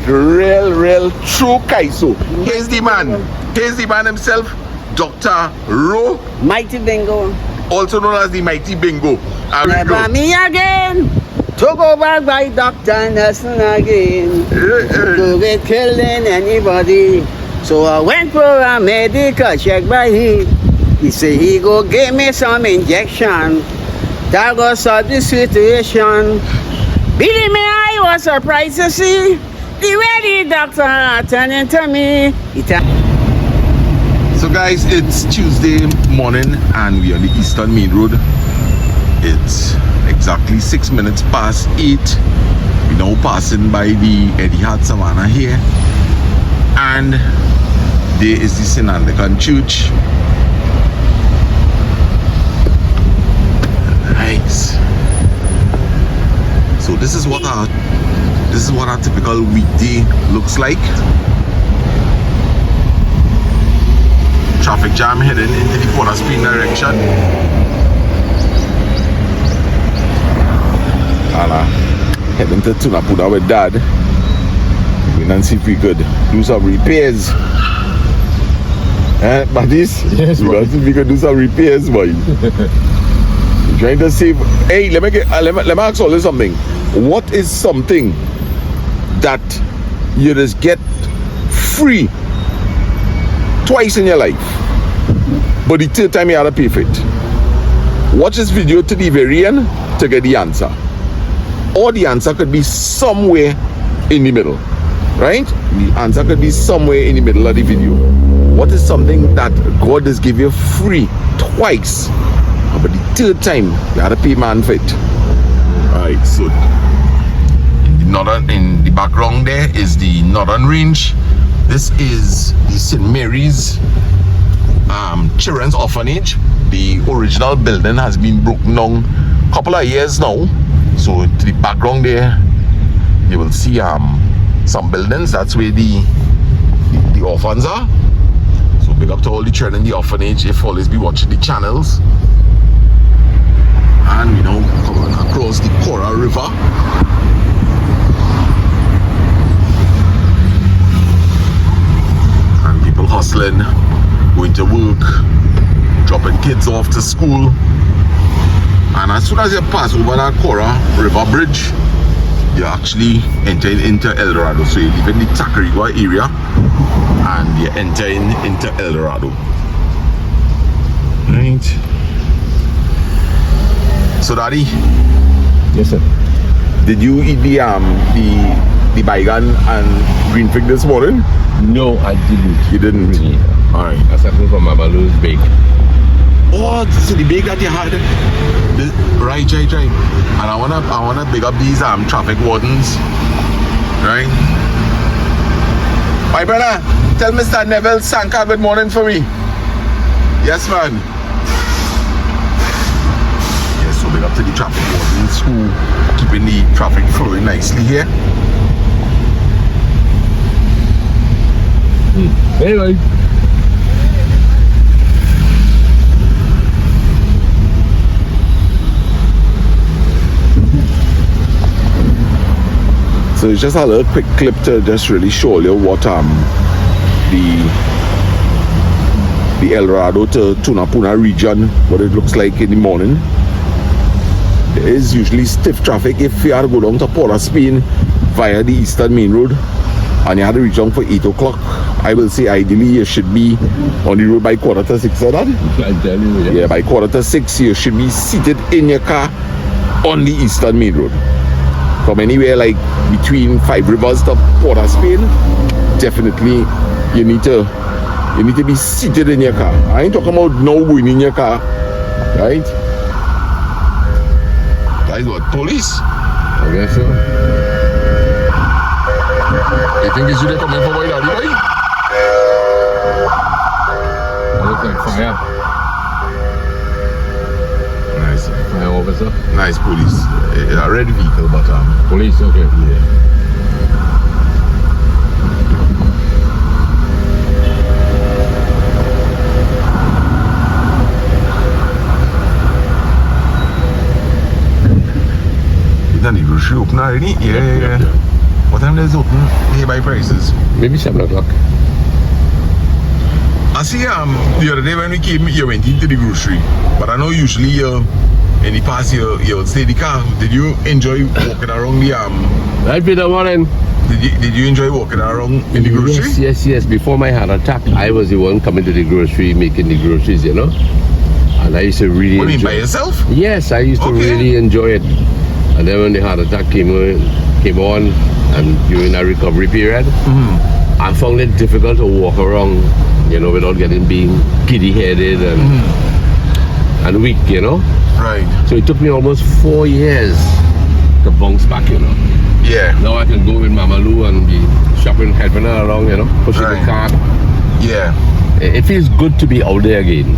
Real true Kaiso. Here's the man himself, Dr. Ro, Mighty Bingo. also known as the Mighty Bingo. Never me again. Took over by Dr. Nelson again. To get killing anybody. So I went for a medical check by him. He said he go give me some injection. That go solve the situation. Believe me, I was surprised to see the way the doctor turning to me. So guys, it's Tuesday morning and we're on the Eastern Main Road. It's exactly 6 minutes past 8. We're now passing by the Etihad Savannah here. And there is the St. Anglican Church. Nice. So this is what our typical weekday looks like. Traffic jam heading into the Port of Spain direction. Heading to Tunapuna with Dad. We can see if we could do some repairs. Buddies? Yes, we can see if we could do some repairs, boy. We're trying to save. Hey, let me ask all you something. What is something that you just get free twice in your life, but the third time you had to pay for it? Watch this video to the very end to get the answer. Or the answer could be somewhere in the middle, right? The answer could be somewhere in the middle of the video. What is something that God has given you free twice, but the third time you had to pay man for it? Alright, so in the background there is the Northern Range. This is the St. Mary's Children's Orphanage. The original building has been broken down a couple of years now. So to the background there, you will see some buildings. That's where the orphans are. So big up to all the children in the orphanage. If always be watching the channels. And we now coming across the Cora River. And people hustling, going to work, dropping kids off to school. And as soon as you pass over that Cora River Bridge, you're actually entering into El Dorado. So you're leaving the Tacarigua area and you're entering into El Dorado. Right. So Daddy. Yes, sir. Did you eat the baigan and green fig this morning? No, I didn't. You didn't? Yeah. Alright. I started from Mabalu's bake. Oh, so the bake that you had. Right. And I wanna big up these traffic wardens. Right? My brother, tell Mr. Neville Sanka good morning for me. Yes, man. Yes, so big up to the traffic wardens who keeping the traffic flowing nicely here. Anyway. So it's just a little quick clip to just really show you what the El Dorado to Tunapuna region, what it looks like in the morning. There is usually stiff traffic if you had to go down to Port of Spain via the Eastern Main Road and you had to reach down for 8 o'clock. I will say ideally you should be on the road by 5:45, so that? I tell you, Yeah, by 5:45 you should be seated in your car on the Eastern Main Road. From anywhere like between 5 Rivers to Port of Spain, definitely you need to be seated in your car. I ain't talking about no going in your car, right? Guys, what, police? I guess so. You think it's you they coming for my daddy, boy? It looks like fire. Nice. Fire officer. Nice police. A red vehicle, but Police, okay. yeah. Is that the grocery open already? Yeah. What time is open nearby prices. Maybe 7 o'clock. I see the other day when we came, you went into the grocery, but I know usually in the past you'll stay in the car. Did you enjoy walking around the Right, Peter Warren. Did you enjoy walking around in the grocery? Yes. Before my heart attack, I was the one coming to the grocery, making the groceries, you know. And I used to really What do you mean, enjoy by yourself? Yes, I used to Okay. really enjoy it. And then when the heart attack came on, and during that recovery period, I found it difficult to walk around, you know, without being giddy-headed and weak, you know. Right. So it took me almost 4 years to bounce back, you know. Yeah. Now I can go with Mama Lou and be shopping, helping her around, you know, pushing Right. the cart. Yeah. It feels good to be out there again.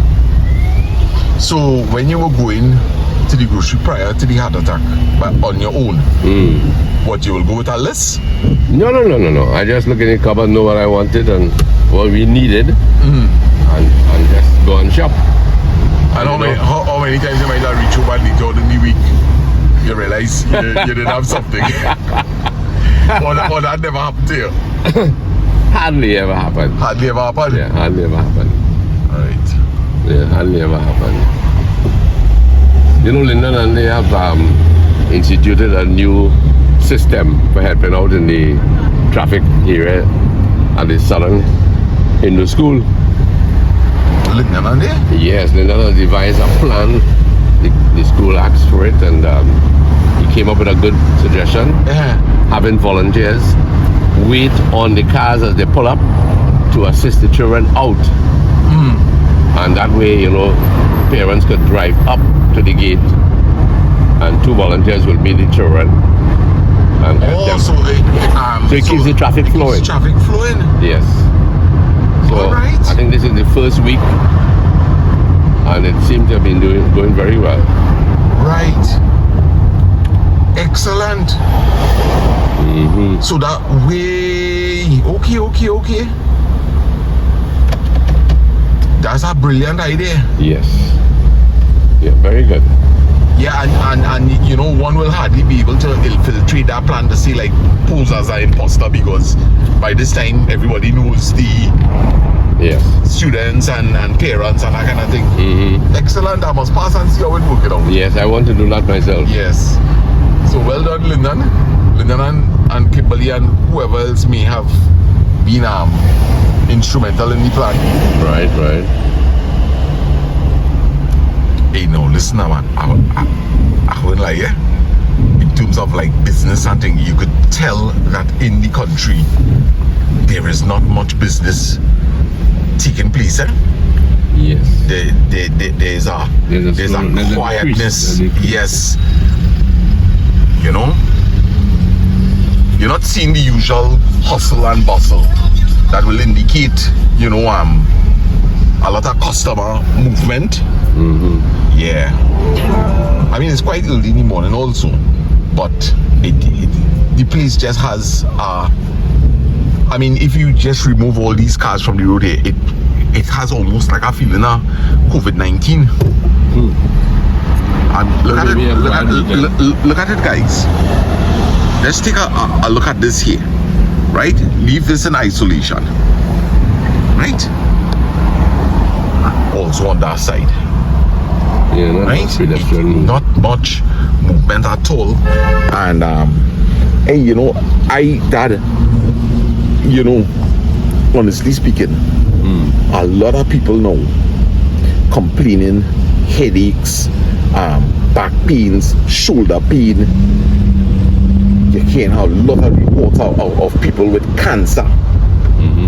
So when you were going to the grocery prior to the heart attack, but on your own, what, you will go with a list? No. I just look in the cupboard, know what I wanted and what we needed, and just go and shop. And how many times you might have reached over the door in the week, you realize you didn't have something. or that never happened to you? Hardly ever happened. Hardly ever happened? Yeah, hardly ever happened. Right. Yeah, hardly ever happened. You know, Lyndon and they have instituted a new system for helping out in the traffic area at the Southern Hindu School. Lyndon and there? Yes, Lyndon has devised a plan. The school asked for it, and he came up with a good suggestion. Yeah. Having volunteers wait on the cars as they pull up to assist the children out. And that way, you know, parents could drive up to the gate and 2 volunteers will meet the children and help them. So it keeps the traffic flowing. Traffic flowing. Yes. So Alright. I think this is the first week and it seems to have been going very well. Right. Excellent. So that way, okay. That's a brilliant idea. Yes. Yeah, very good. Yeah, and you know, one will hardly be able to infiltrate that plan to say like pose as an imposter, because by this time everybody knows the Yes. students and parents and that kind of thing. Excellent. I must pass and see how it works out. Yes, I want to do that myself. Yes. So well done, Lyndon and Kimberly and whoever else may have been instrumental in the plan. Right. Hey, no, listen, man. I wouldn't lie, yeah? In terms of like business and thing, you could tell that in the country there is not much business taking place, eh? Yes. There's a quietness. decrease. Yes. You know, you're not seeing the usual hustle and bustle that will indicate, you know, a lot of customer movement. Yeah. I mean, it's quite early in the morning also, but the place just has I mean, if you just remove all these cars from the road here, it has almost like a feeling of COVID-19. And look at it, guys. Let's take a look at this here, right? Leave this in isolation, right? Also on that side, Yeah, right? Not much movement at all. And hey, you know, you know, honestly speaking, a lot of people now complaining headaches, back pains, shoulder pain. You can't have a lot of reports of people with cancer,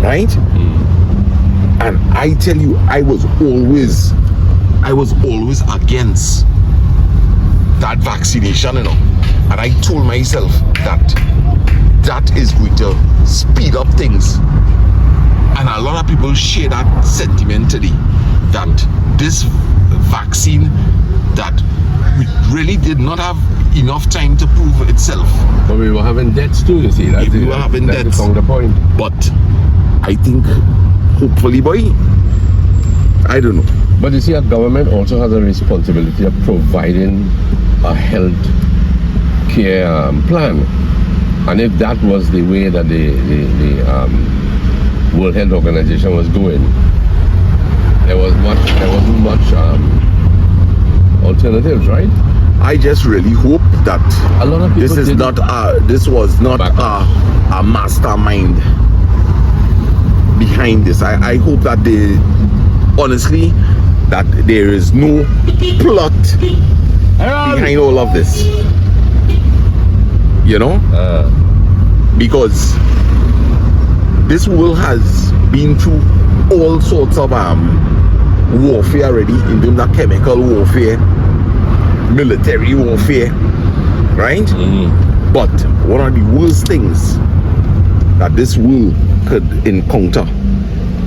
right? And I tell you, I was always against that vaccination, you know. And I told myself that is going to speed up things. And a lot of people share that sentiment today, that this vaccine, that we really did not have enough time to prove itself. But we were having debts too, you see. That's We were having debts. the point. But I think, hopefully, boy, I don't know. But you see, a government also has a responsibility of providing a health care plan. And if that was the way that the World Health Organization was going, there wasn't much alternatives, right? I just really hope that A lot of people this was not a mastermind behind this. I hope that honestly, that there is no plot behind all of this. You know? Because this world has been through all sorts of warfare already, in terms of chemical warfare, military warfare, right? But one of the worst things that this world could encounter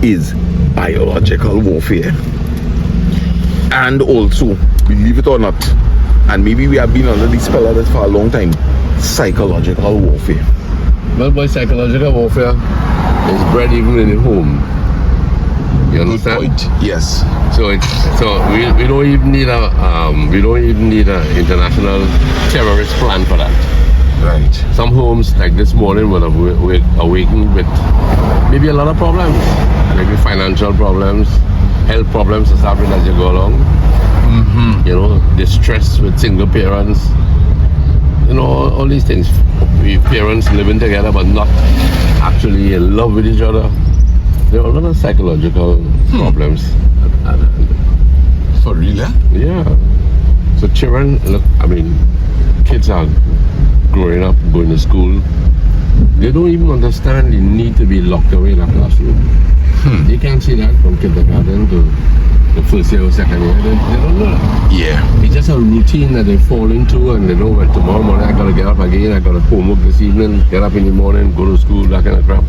is biological warfare. And also, believe it or not, and maybe we have been under the spell of this for a long time, psychological warfare. Well, boy, psychological warfare is bred even in the home. You understand? Good point. Yes. So we don't even need a international terrorist plan for that. Right. Some homes like this morning will awaken with maybe a lot of problems, maybe financial problems, health problems to start with as you go along. You know, distress with single parents. You know, all these things. Parents living together but not actually in love with each other. There are a lot of psychological problems. For real? Yeah. So children, look, I mean, kids are growing up, going to school. They don't even understand the need to be locked away in a classroom. They can't see that from kindergarten to the first year or second year. They don't know that. Yeah. It's just a routine that they fall into, and they know that tomorrow morning I gotta get up again, I got homework this evening, get up in the morning, go to school, that kind of crap.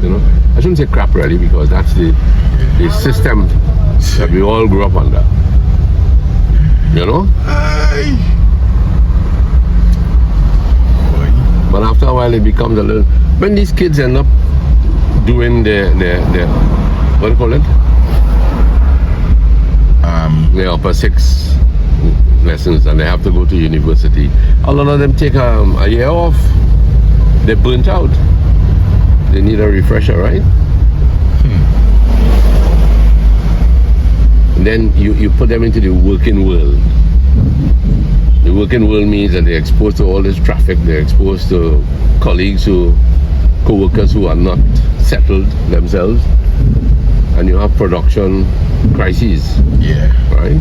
You know, I shouldn't say crap really, because that's the system that we all grew up under. You know? But after a while it becomes a little, when these kids end up doing their what do you call it? The upper 6 lessons, and they have to go to university. A lot of them take a year off. They're burnt out. They need a refresher, right? And then you put them into the working world. The working world means that they're exposed to all this traffic. They're exposed to colleagues, co-workers who are not settled themselves, and you have production crises. Yeah. Right?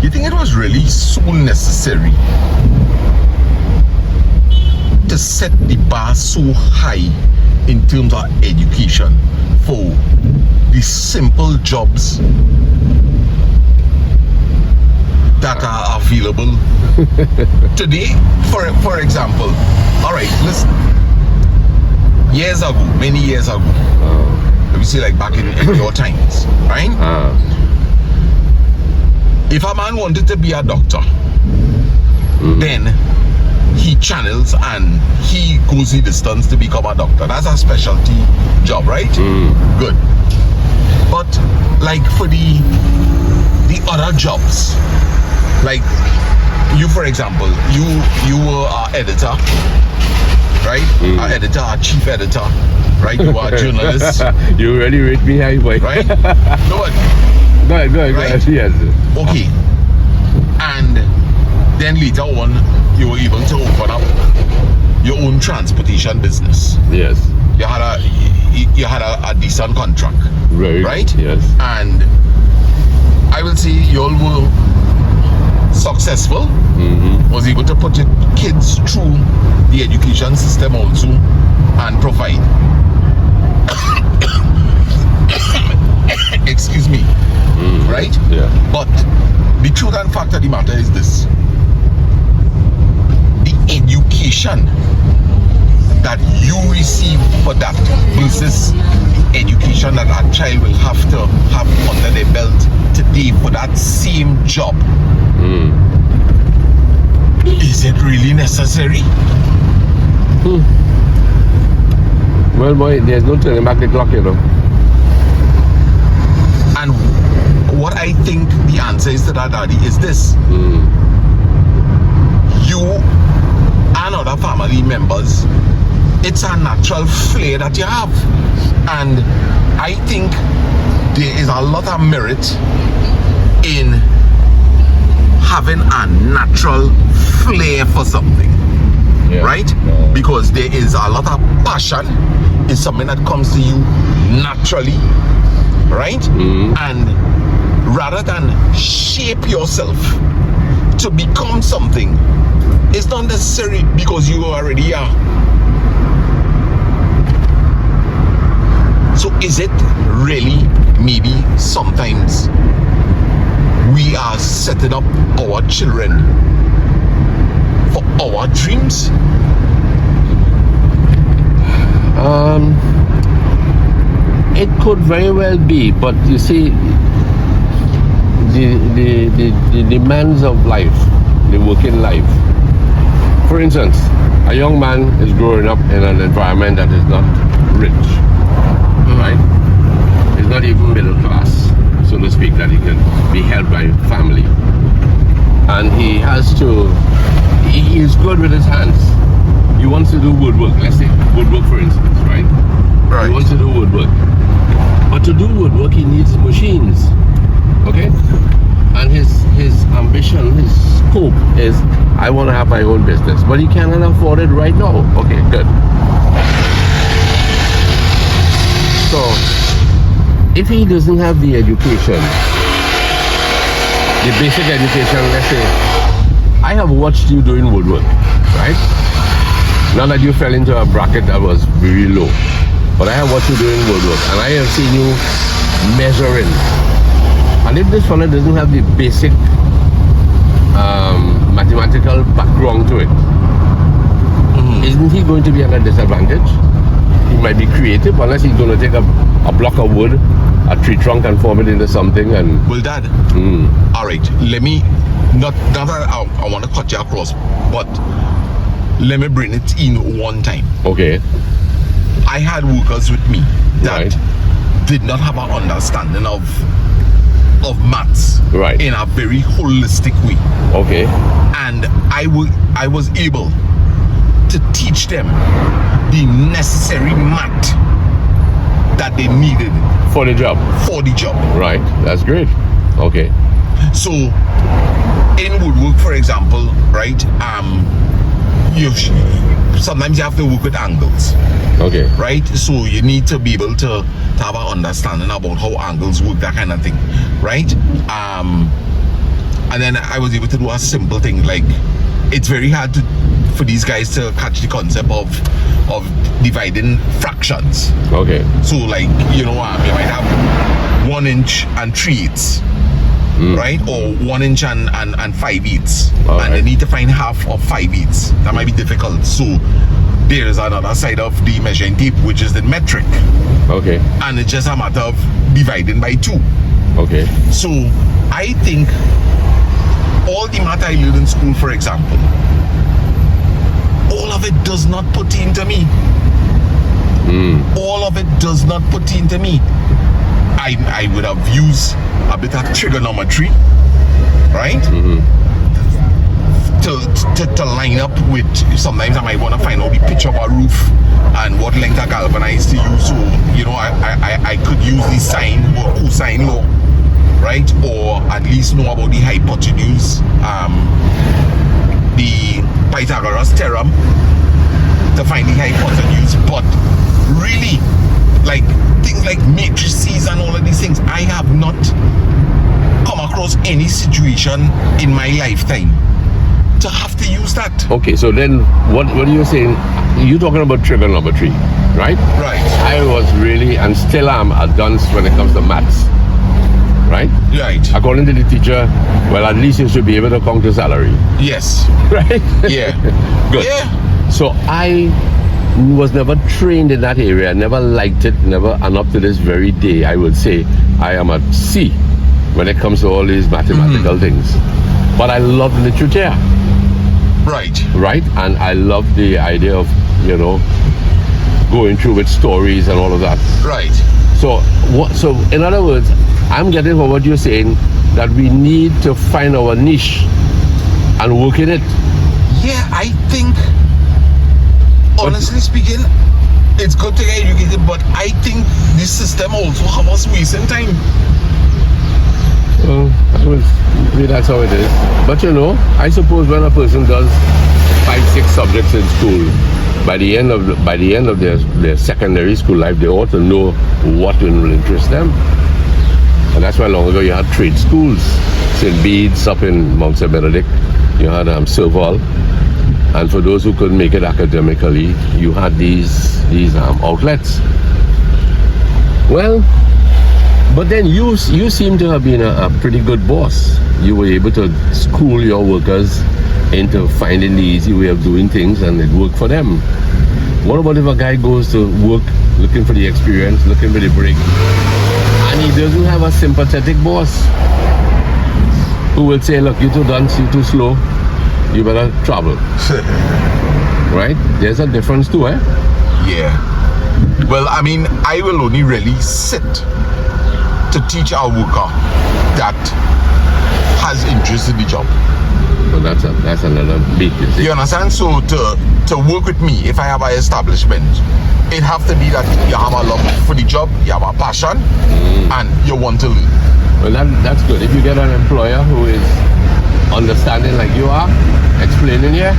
You think it was really so necessary to set the bar so high in terms of education for the simple jobs that are available today? For example, all right, listen. Years ago, many years ago, let me say like back in your times, right? If a man wanted to be a doctor, then he channels and he goes the distance to become a doctor. That's a specialty job, right? Good. But like for the other jobs, like you, for example, you were an editor, right? An editor, a chief editor, right? You are a journalist. You already rate me high, boy. Right? No, but Go ahead. Yes. okay. And then later on, you were able to open up your own transportation business. Yes. You had a decent contract. Right? Yes. And I will say you all were successful. Was able to put your kids through the education system also and provide. Excuse me. Right? Yeah. But the truth and fact of the matter is this: the education that you receive for that versus the education that a child will have to have under their belt today for that same job. Is it really necessary? Well, boy, there's no turning back the clock, you know. And what I think the answer is to that, Daddy, is this. You and a other family members, it's a natural flair that you have. And I think there is a lot of merit in having a natural flair for something. Yeah. Right? Because there is a lot of passion. It's something that comes to you naturally, right? And rather than shape yourself to become something, it's not necessary because you already are. So is it really maybe sometimes we are setting up our children for our dreams? It could very well be, but you see, the demands of life, the working life. For instance, a young man is growing up in an environment that is not rich, right? It's not even middle class, so to speak, that he can be helped by family. And he has to, he is good with his hands. He wants to do woodwork, let's say woodwork for instance, right? Right. He wants to do woodwork. But to do woodwork, he needs machines, okay? And his ambition, his scope is, I want to have my own business, but he cannot afford it right now. Okay, good. So, if he doesn't have the education, the basic education, let's say, I have watched you doing woodwork, right? Not that you fell into a bracket that was very low, but I have watched you doing woodwork, and I have seen you measuring. And if this fella doesn't have the basic mathematical background to it, isn't he going to be at a disadvantage? He might be creative unless he's going to take a block of wood, a tree trunk, and form it into something. And Well, Dad, all right, let me, not that I want to cut you across, but let me bring it in one time. okay, I had workers with me that Right. did not have an understanding of maths Right. in a very holistic way, okay, and I was able to teach them the necessary math that they needed for the job, for the job. right? That's great. Okay, So in woodwork, for example, right, sometimes you have to work with angles, okay, right? So you need to be able to have an understanding about how angles work, that kind of thing, right? And then I was able to do a simple thing, like it's very hard for these guys to catch the concept of dividing fractions. okay, So like, you might have 1 inch and 3/8, right? Or 1 inch and 5/8, All and they right. need to find half of 5/8. That might be difficult. So there's another side of the measuring tape, which is the metric, okay, and it's just a matter of dividing by 2. okay, So I think all the math I learned in school, for example, all of it does not pertain to me. All of it does not pertain to me. I would have used a bit of trigonometry, right? To line up with, sometimes I might want to find out the pitch of a roof and what length of galvanized to use. So, I could use the sine or cosine law, right? Or at least know about the hypotenuse, the Pythagoras theorem to find the hypotenuse. But really, like things like matrices and all of these things, I have not come across any situation in my lifetime to have to use that. okay. So then, what are you saying? You're talking about trigonometry, right? Right. I was really, and still am, a dunce when it comes to maths, right? Right. According to the teacher, well, at least you should be able to count the salary, Yes. right? Yeah. Good. Yeah. So I was never trained in that area, never liked it, never, and up to this very day, I would say I am a C when it comes to all these mathematical things. But I love literature, Right. right? And I love the idea of, going through with stories and all of that. Right. So in other words, I'm getting from what you're saying that we need to find our niche and work in it. Yeah, I think honestly speaking, it's good to get educated, but I think this system also have us wasting time. Well, maybe that's how it is. But you know, I suppose when a person does 5-6 subjects in school, by the end of their secondary school life, they ought to know what will interest them. And that's why long ago you had trade schools. St. Bede's up in Mount St. Benedict, you had Silval. And for those who couldn't make it academically, you had these outlets. Well, but then you seem to have been a pretty good boss. You were able to school your workers into finding the easy way of doing things, and it worked for them. What about if a guy goes to work looking for the experience, looking for the break, and he doesn't have a sympathetic boss who will say, look, you're too dense, you're too slow, you better travel. Right? There's a difference too, eh? Yeah. Well, I mean, I will only really sit to teach our worker that has interest in the job. So that's another big thing. You understand? So to work with me, if I have an establishment, it have to be that you have a love for the job, you have a passion, and you want to learn. Well, that's good. If you get an employer who is understanding like you are, explaining here,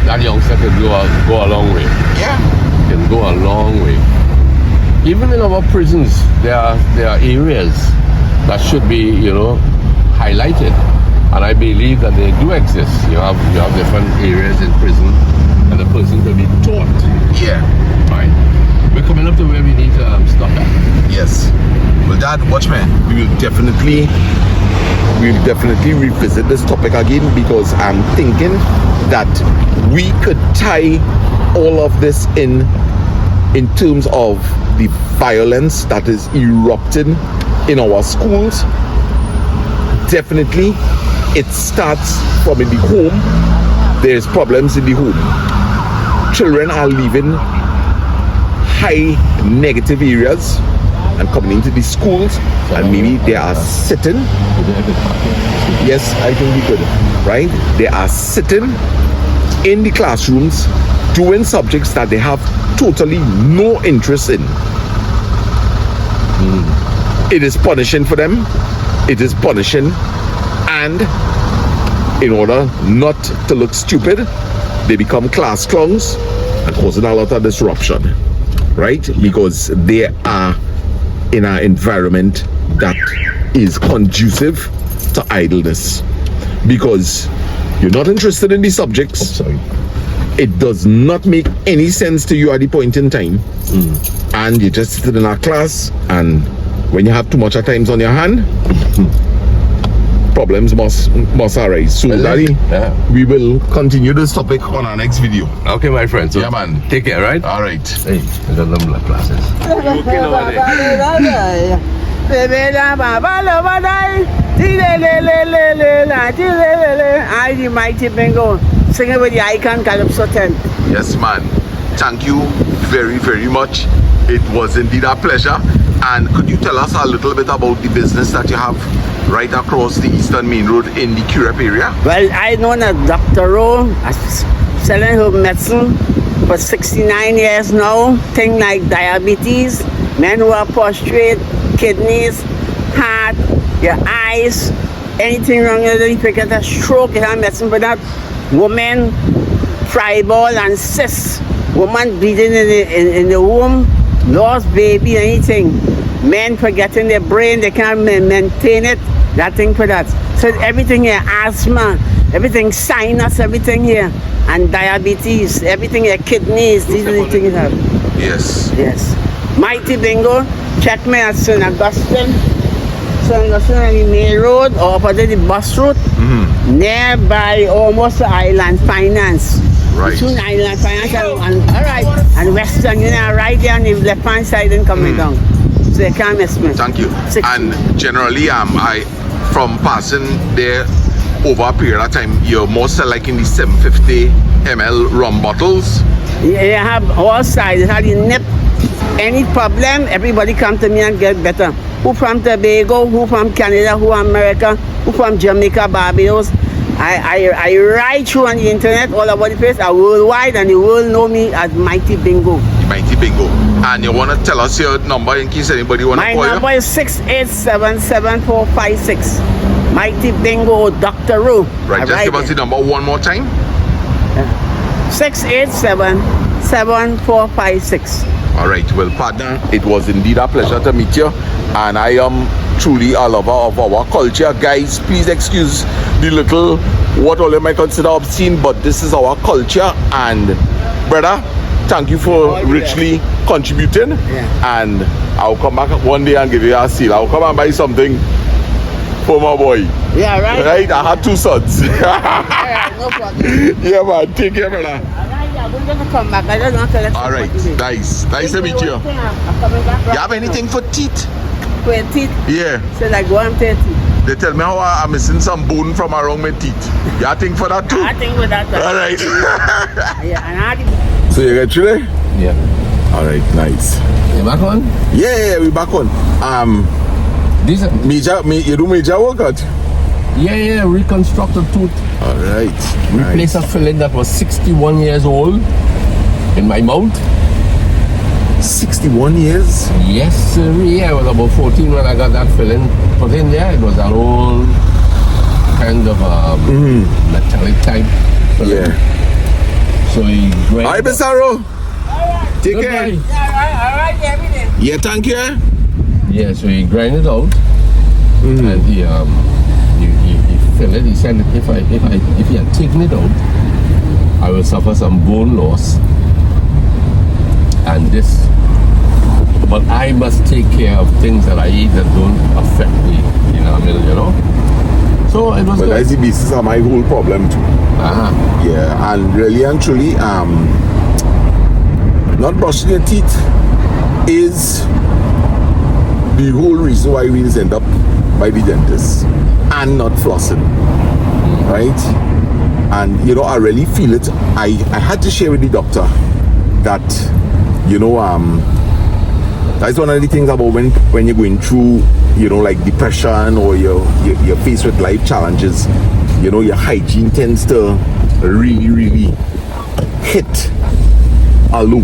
that youngster can go a long way. Yeah. Can go a long way. Even in our prisons, there are areas that should be, highlighted. And I believe that they do exist. You have different areas in prison, and the person can be taught. Yeah. Right. We're coming up to where we need to stop at. Yes. Well, Dad, watchman, we'll definitely revisit this topic again, because I'm thinking that we could tie all of this in terms of the violence that is erupting in our schools. Definitely, it starts from in the home. There's problems in the home. Children are leaving high negative areas and coming into the schools, and maybe they are sitting. Yes, I think we could. Right? They are sitting in the classrooms doing subjects that they have totally no interest in. It is punishing for them. It is punishing, and in order not to look stupid, they become class clowns and causing a lot of disruption, right? Because they are in an environment that is conducive to idleness, because you're not interested in the subjects. It does not make any sense to you at the point in time, and you just sit in a class, and when you have too much at times on your hand, problems must arise. So, Daddy, we will continue this topic on our next video. Okay, my friend. So yeah, man. Take care, right? All right. Hey, I got number of classes. I, the mighty bingo, singing with the icon Calypso 10. Yes, man. Thank you very, very much. It was indeed a pleasure. And could you tell us a little bit about the business that you have right across the Eastern Main Road in the Curep area? Well, I know that Dr. Rowe selling her medicine for 69 years now. Things like diabetes, men who are prostrate, kidneys, heart, your eyes, anything wrong with it, if you get a stroke, you have medicine for that. Women, fibroid and cysts, woman bleeding in the womb, lost baby, anything. Men forgetting their brain, they can't maintain it, that thing for that. So everything here, asthma, everything, sinus, everything here, and diabetes, everything here, kidneys, these are the things you have. Yes. Yes. Mighty Bingo, check me at St. Augustine. St. Augustine on the main road, or opposite the bus route, nearby almost the Island Finance. Right. Between Island Finance and Western, right there on the left hand side and coming down. So you can't miss me. Thank you. 60. And generally, I from passing there over a period of time, you're mostly liking the 750 ml rum bottles. Yeah, you have all sizes. How you nip any problem, everybody come to me and get better. Who from Tobago, who from Canada, who America, who from Jamaica, Barbados, I ride through on the internet all over the place, worldwide, and the world know me as Mighty Bingo. Mighty Bingo. And you want to tell us your number in case anybody want to My call you? number is 687-7456. Mighty Bingo, Dr. Ru. Right, just give us the number one more time. 687-7456. All right, well, partner, it was indeed a pleasure to meet you, and I am truly a lover of our culture. Guys, please excuse the little, what all you might consider obscene, but this is our culture. And brother, thank you for richly contributing. And I'll come back one day and give you a seal. I'll come and buy something for my boy. Yeah, right. Right, I had 2 sons. Alright, no problem. Yeah, man, take care, brother. Alright, I'm going to come back. I don't want to let All right, nice to meet you. You have anything for teeth? For your teeth? Yeah. So like 130. They tell me how I'm missing some bone from around my teeth. You have thing for that too? I think with that. All right. Yeah, and I So you get through there? Yeah. All right, nice. You back on? Yeah, we back on. This, You do major workout? yeah, reconstructed tooth. All right. Replace a filling that was 61 years old in my mouth. 61 years? Yes, sir. Yeah, I was about 14 when I got that filling put in there. It was an old kind of metallic type filling. Yeah. So he grind. All right, Besaro. Take Good care. guy. Alright, everything. Yeah, thank you. Yeah, so he grind it out and he fill it. He said that if he had taken it out, I will suffer some bone loss. And this, but I must take care of things that I eat that don't affect the enamel, you know. So it was But good. that's the basis of my whole problem too. Yeah, and really and truly, not brushing your teeth is the whole reason why we end up by the dentist and not flossing, right? And you know, I really feel it. I had to share with the doctor that, you know, that's one of the things about when you're going through, you know, like depression or you're faced with life challenges, you know, your hygiene tends to really hit a low.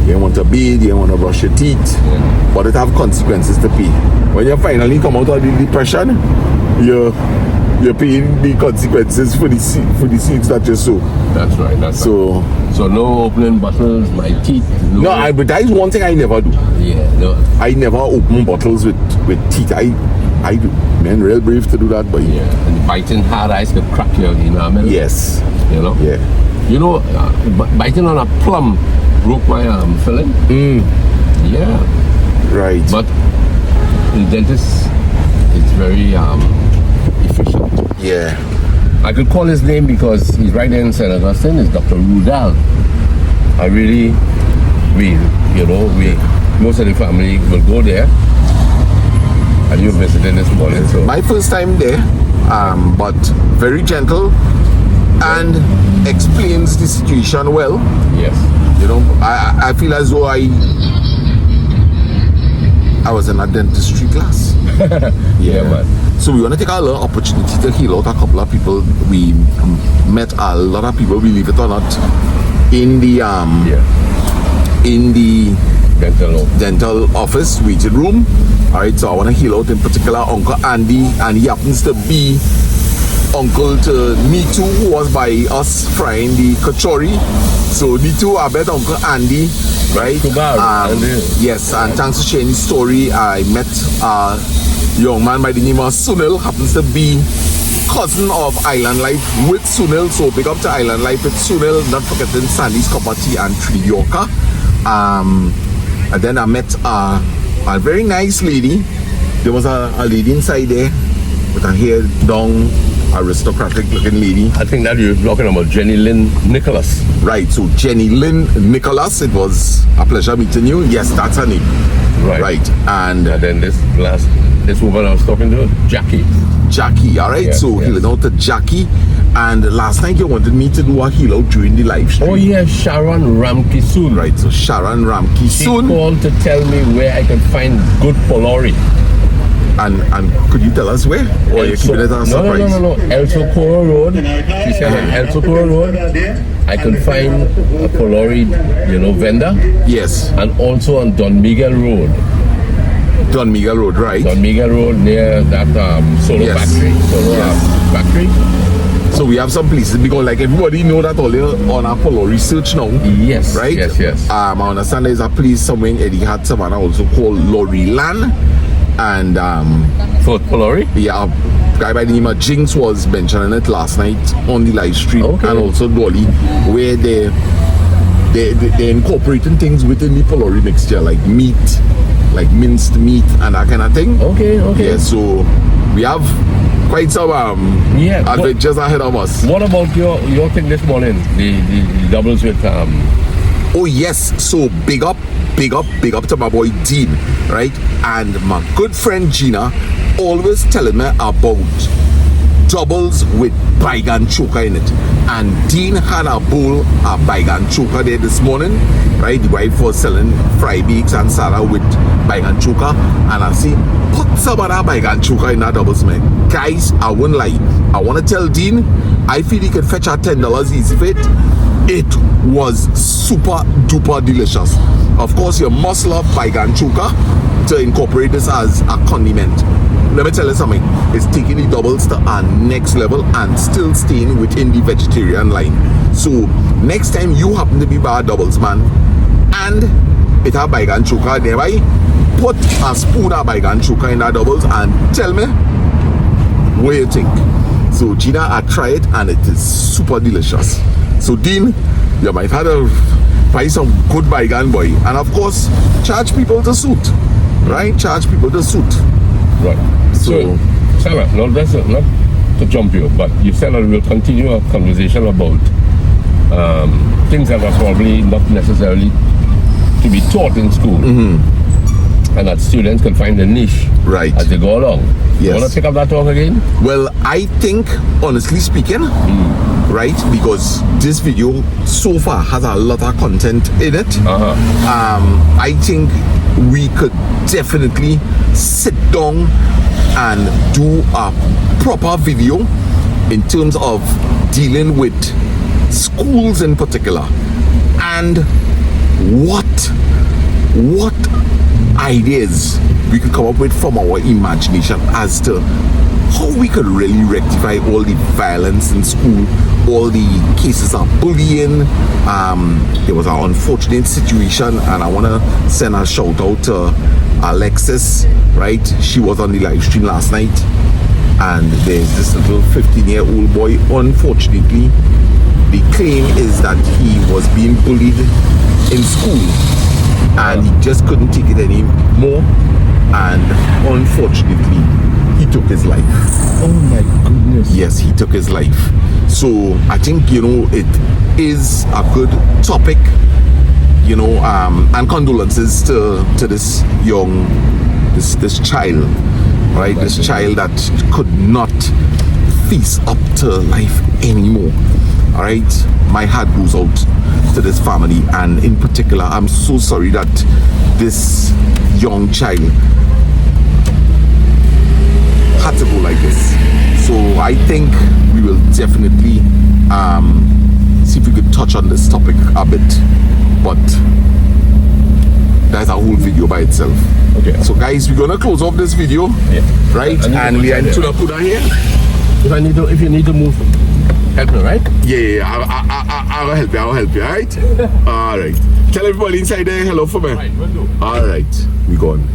You don't want to bathe, you don't want to brush your teeth, but it have consequences to pay. When you finally come out of the depression, you're paying the consequences for the seeds that you sow. That's right. So no opening bottles, my teeth. But that is one thing I never do. Yeah, no. I never open bottles with teeth. I do. Man, real brave to do that, but Yeah, and biting hard ice could crack your enamel. yes. You know. Yeah. You know, biting on a plum broke my filling. Yeah. Right. But the dentist is very efficient. yeah. I could call his name because he's right there in St. Augustine. It's Dr. Rudal. Most of the family will go there. And you visited this morning, so My first time there, but very gentle and explains the situation well. yes. You know, I feel as though I was in a dentistry class. Yeah, man. So we want to take a little opportunity to heal out a couple of people. We met a lot of people, believe it or not, in the dental office waiting room. All right, so I want to heal out in particular Uncle Andy, and he happens to be uncle to Nitu, who was by us frying the kachori. So Nitu, I bet Uncle Andy, right? Yes, and thanks for sharing the story. I met a young man by the name of Sunil, happens to be cousin of Island Life with Sunil. So big up to Island Life with Sunil, not forgetting Sandy's Cup of Tea and Tree Yorker. And then I met a very nice lady. There was a lady inside there with her hair down, aristocratic looking lady. I think that you're talking about Jenny Lynn Nicholas. Right, so Jenny Lynn Nicholas, it was a pleasure meeting you. Yes, that's her name. Right. And then this woman I was talking to, Jackie, all right? Yes, so yes. healing out to Jackie. And last night you wanted me to do a heal out during the live stream. Oh yeah, Sharon Ramkisoon. Right, so Sharon She Ramkisoon. called to tell me where I can find good polori. And could you tell us where? Or you're keeping it as a surprise? No. El Socorro Road. She said on El Socorro Road, I could find a Polaroid, vendor. Yes. And also on Don Miguel Road. Don Miguel Road, right? Don Miguel Road near that solar Yes. factory. Factory. So we have some places because like everybody know that all on our Polaroid research now. Yes. Right? Yes. I understand there's a place somewhere in Eddie Hat Savannah also called Lorry Land. And For Polaroid? yeah, a guy by the name of Jinx was mentioning it last night on the live stream. Okay. And also Dolly, where they're incorporating things within the Polaroid mixture, like meat, like minced meat and that kind of thing. Okay. Yeah, so we have quite some adventures ahead of us. What about your thing this morning? The doubles with Oh yes, so big up to my boy Dean, right? And my good friend Gina always telling me about doubles with bygone choker in it. And Dean had a bowl of bygone choker there this morning, right? The wife was selling fry beaks and salad with bygone choker. And I see, put some of that bygone choker in that doubles, man. Guys, I won't lie. I want to tell Dean, I feel he could fetch her $10 easy fit. It was super duper delicious. Of course, you must love bygone choker to incorporate this as a condiment. Let me tell you something, it's taking the doubles to our next level and still staying within the vegetarian line. So next time you happen to be by doubles, man, and it have bygone choker nearby, put a spoon of bygone choker in that doubles and tell me what you think. So Gina, I tried it and it is super delicious. So Dean, you might have to buy some good bygone boy, and of course charge people to suit, right? Charge people to suit. Right. So Sarah, not to jump you, but you said that we'll continue our conversation about things that are probably not necessarily to be taught in school, and that students can find a niche Right. as they go along. You Yes. want to pick up that talk again? Well, I think, honestly speaking, right, because this video so far has a lot of content in it, I think we could definitely sit down and do a proper video in terms of dealing with schools in particular and what ideas we could come up with from our imagination as to how we could really rectify all the violence in school, all the cases of bullying. There was an unfortunate situation, and I want to send a shout out to Alexis, right? She was on the live stream last night, and there's this little 15-year-old boy. Unfortunately, the claim is that he was being bullied in school, and he just couldn't take it anymore, and unfortunately he took his life. Oh my goodness. Yes, he took his life. So I think, it is a good topic, and condolences to this this child, right? This child that could not face up to life anymore. All right, my heart goes out to this family, and in particular, I'm so sorry that this young child had to go like this. So I think we will definitely see if we could touch on this topic a bit, but that's a whole video by itself. Okay. So guys, we're gonna close off this video, right? And we are into the Buddha here. If you need to move, help me, right? Yeah, I'll help you, alright? Alright. Tell everybody inside there hello for me. Right, will do. Alright, we gone.